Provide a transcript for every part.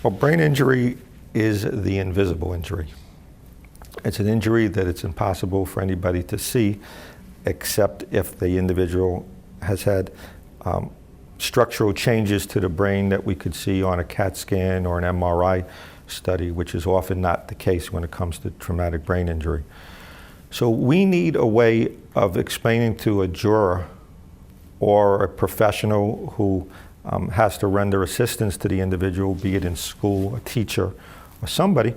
Well, brain injury is the invisible injury. It's an injury that it's impossible for anybody to see except if the individual has had structural changes to the brain that we could see on a CAT scan or an MRI study, which is often not the case when it comes to traumatic brain injury. So we need a way of explaining to a juror or a professional who has to render assistance to the individual, be it in school, a teacher, or somebody,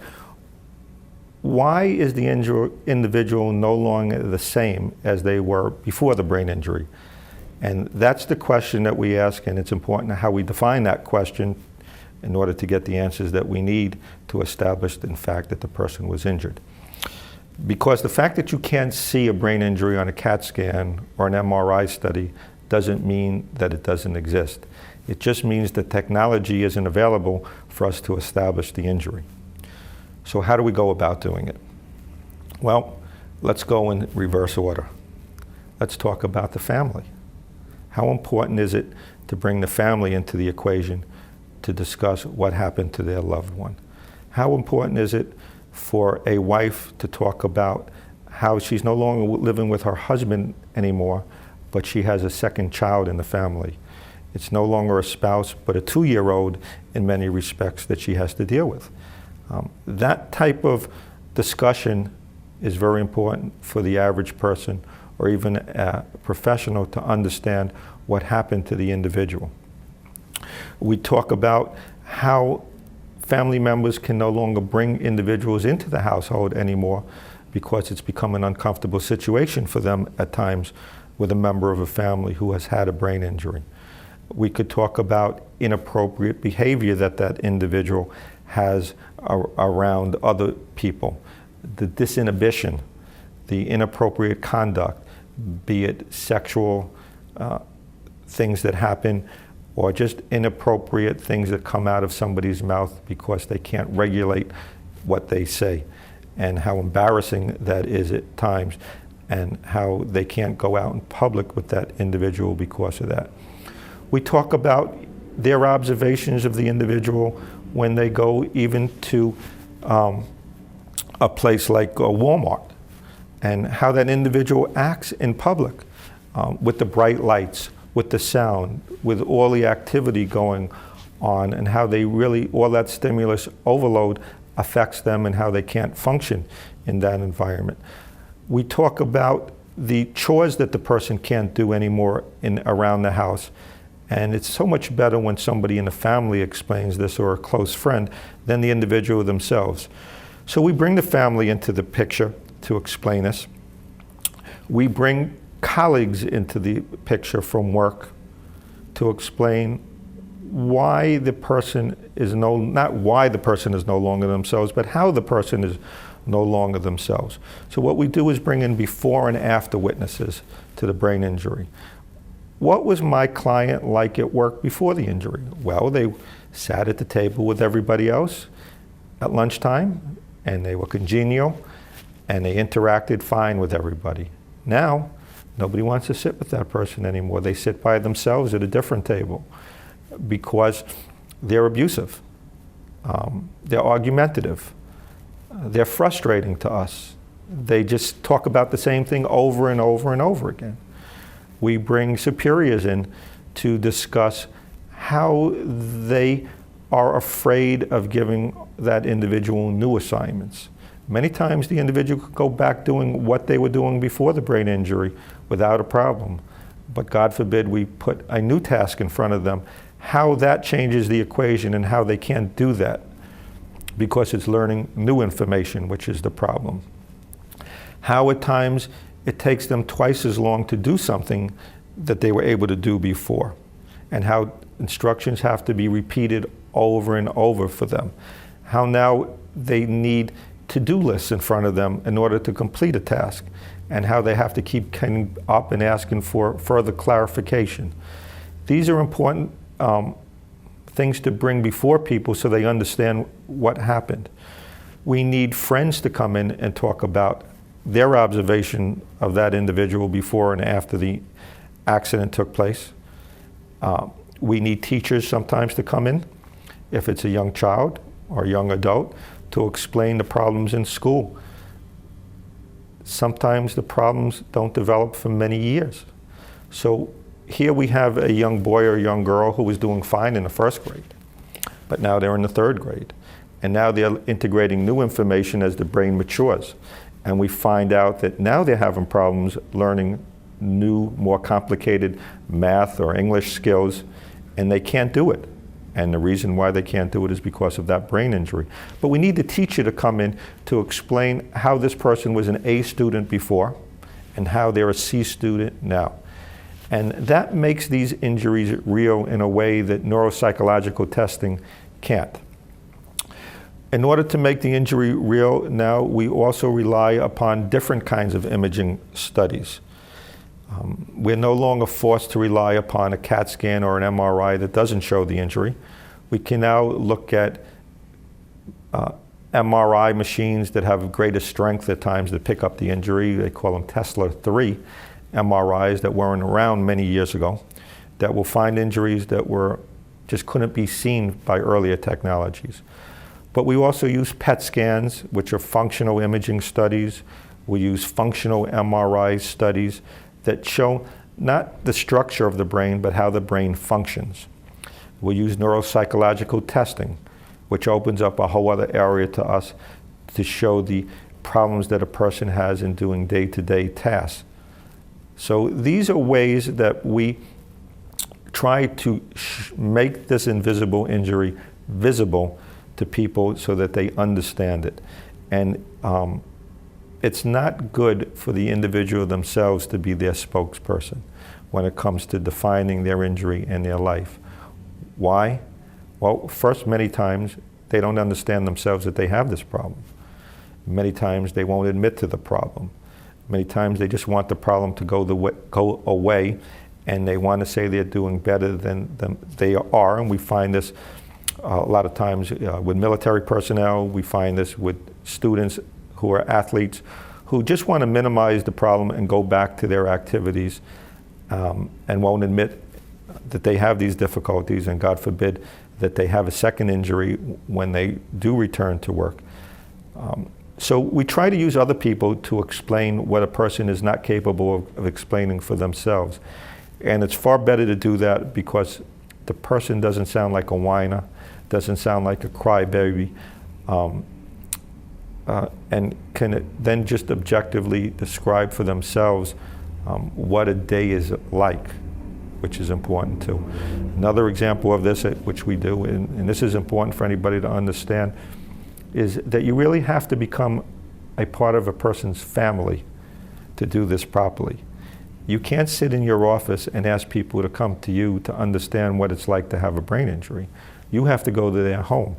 why is the individual no longer the same as they were before the brain injury? And that's the question that we ask, and it's important how we define that question in order to get the answers that we need to establish, in fact, that the person was injured. Because the fact that you can't see a brain injury on a CAT scan or an MRI study doesn't mean that it doesn't exist. It just means that technology isn't available for us to establish the injury. So how do we go about doing it? Well, let's go in reverse order. Let's talk about the family. How important is it to bring the family into the equation to discuss what happened to their loved one? How important is it for a wife to talk about how she's no longer living with her husband anymore, but she has a second child in the family? It's no longer a spouse, but a 2-year-old in many respects that she has to deal with. That type of discussion is very important for the average person or even a professional to understand what happened to the individual. We talk about how family members can no longer bring individuals into the household anymore because it's become an uncomfortable situation for them at times with a member of a family who has had a brain injury. We could talk about inappropriate behavior that that individual has around other people. The disinhibition, the inappropriate conduct, be it sexual things that happen or just inappropriate things that come out of somebody's mouth because they can't regulate what they say, and how embarrassing that is at times, and how they can't go out in public with that individual because of that. We talk about their observations of the individual when they go even to a place like Walmart, and how that individual acts in public with the bright lights, with the sound, with all the activity going on, and how they really, all that stimulus overload affects them and how they can't function in that environment. We talk about the chores that the person can't do anymore around the house. And it's so much better when somebody in the family explains this, or a close friend, than the individual themselves. So we bring the family into the picture to explain this. We bring colleagues into the picture from work to explain why the person is not why the person is no longer themselves, but how the person is no longer themselves. So what we do is bring in before and after witnesses to the brain injury. What was my client like at work before the injury? Well, they sat at the table with everybody else at lunchtime, and they were congenial, and they interacted fine with everybody. Now, nobody wants to sit with that person anymore. They sit by themselves at a different table because they're abusive, they're argumentative, they're frustrating to us. They just talk about the same thing over and over and over again. We bring superiors in to discuss how they are afraid of giving that individual new assignments. Many times the individual could go back doing what they were doing before the brain injury without a problem. But God forbid we put a new task in front of them, how that changes the equation and how they can't do that because it's learning new information, which is the problem. How at times it takes them twice as long to do something that they were able to do before, and how instructions have to be repeated over and over for them. How now they need to-do lists in front of them in order to complete a task, and how they have to keep coming up and asking for further clarification. These are important things to bring before people so they understand what happened. We need friends to come in and talk about their observation of that individual before and after the accident took place. We need teachers sometimes to come in if it's a young child or a young adult, to explain the problems in school. Sometimes the problems don't develop for many years. So here we have a young boy or a young girl who was doing fine in the first grade, but now they're in the third grade. And now they're integrating new information as the brain matures. And we find out that now they're having problems learning new, more complicated math or English skills, and they can't do it. And the reason why they can't do it is because of that brain injury. But we need the teacher to come in to explain how this person was an A student before and how they're a C student now. And that makes these injuries real in a way that neuropsychological testing can't. In order to make the injury real now, we also rely upon different kinds of imaging studies. We're no longer forced to rely upon a CAT scan or an MRI that doesn't show the injury. We can now look at MRI machines that have greater strength at times to pick up the injury. They call them Tesla 3 MRIs that weren't around many years ago, that will find injuries that just couldn't be seen by earlier technologies. But we also use PET scans, which are functional imaging studies. We use functional MRI studies that show not the structure of the brain, but how the brain functions. We use neuropsychological testing, which opens up a whole other area to us to show the problems that a person has in doing day-to-day tasks. So these are ways that we try to make this invisible injury visible to people so that they understand it. And it's not good for the individual themselves to be their spokesperson when it comes to defining their injury and their life. Why? Well, first, many times they don't understand themselves that they have this problem. Many times they won't admit to the problem. Many times they just want the problem to go away, and they want to say they're doing better than they are. And we find this a lot of times with military personnel. We find this with students who are athletes who just want to minimize the problem and go back to their activities and won't admit that they have these difficulties, and God forbid that they have a second injury when they do return to work. So we try to use other people to explain what a person is not capable of explaining for themselves. And it's far better to do that because the person doesn't sound like a whiner, doesn't sound like a crybaby, and can then just objectively describe for themselves what a day is like, which is important too. Another example of this, which we do, and this is important for anybody to understand, is that you really have to become a part of a person's family to do this properly. You can't sit in your office and ask people to come to you to understand what it's like to have a brain injury. You have to go to their home.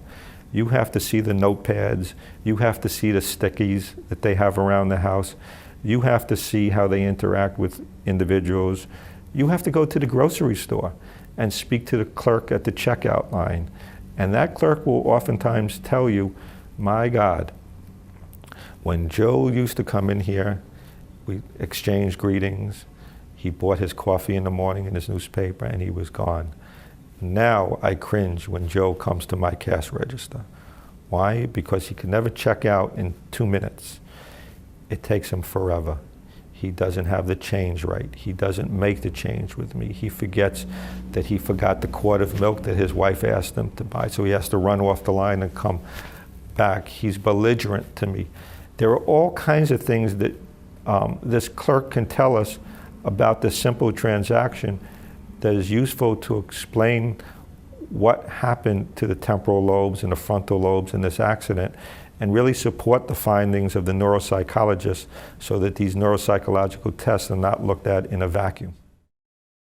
You have to see the notepads. You have to see the stickies that they have around the house. You have to see how they interact with individuals. You have to go to the grocery store and speak to the clerk at the checkout line. And that clerk will oftentimes tell you, my God, when Joe used to come in here, we exchanged greetings. He bought his coffee in the morning and his newspaper, and he was gone. Now I cringe when Joe comes to my cash register. Why? Because he can never check out in 2 minutes. It takes him forever. He doesn't have the change right. He doesn't make the change with me. He forgets that he forgot the quart of milk that his wife asked him to buy, so he has to run off the line and come back. He's belligerent to me. There are all kinds of things that this clerk can tell us about this simple transaction that is useful to explain what happened to the temporal lobes and the frontal lobes in this accident, and really support the findings of the neuropsychologist so that these neuropsychological tests are not looked at in a vacuum.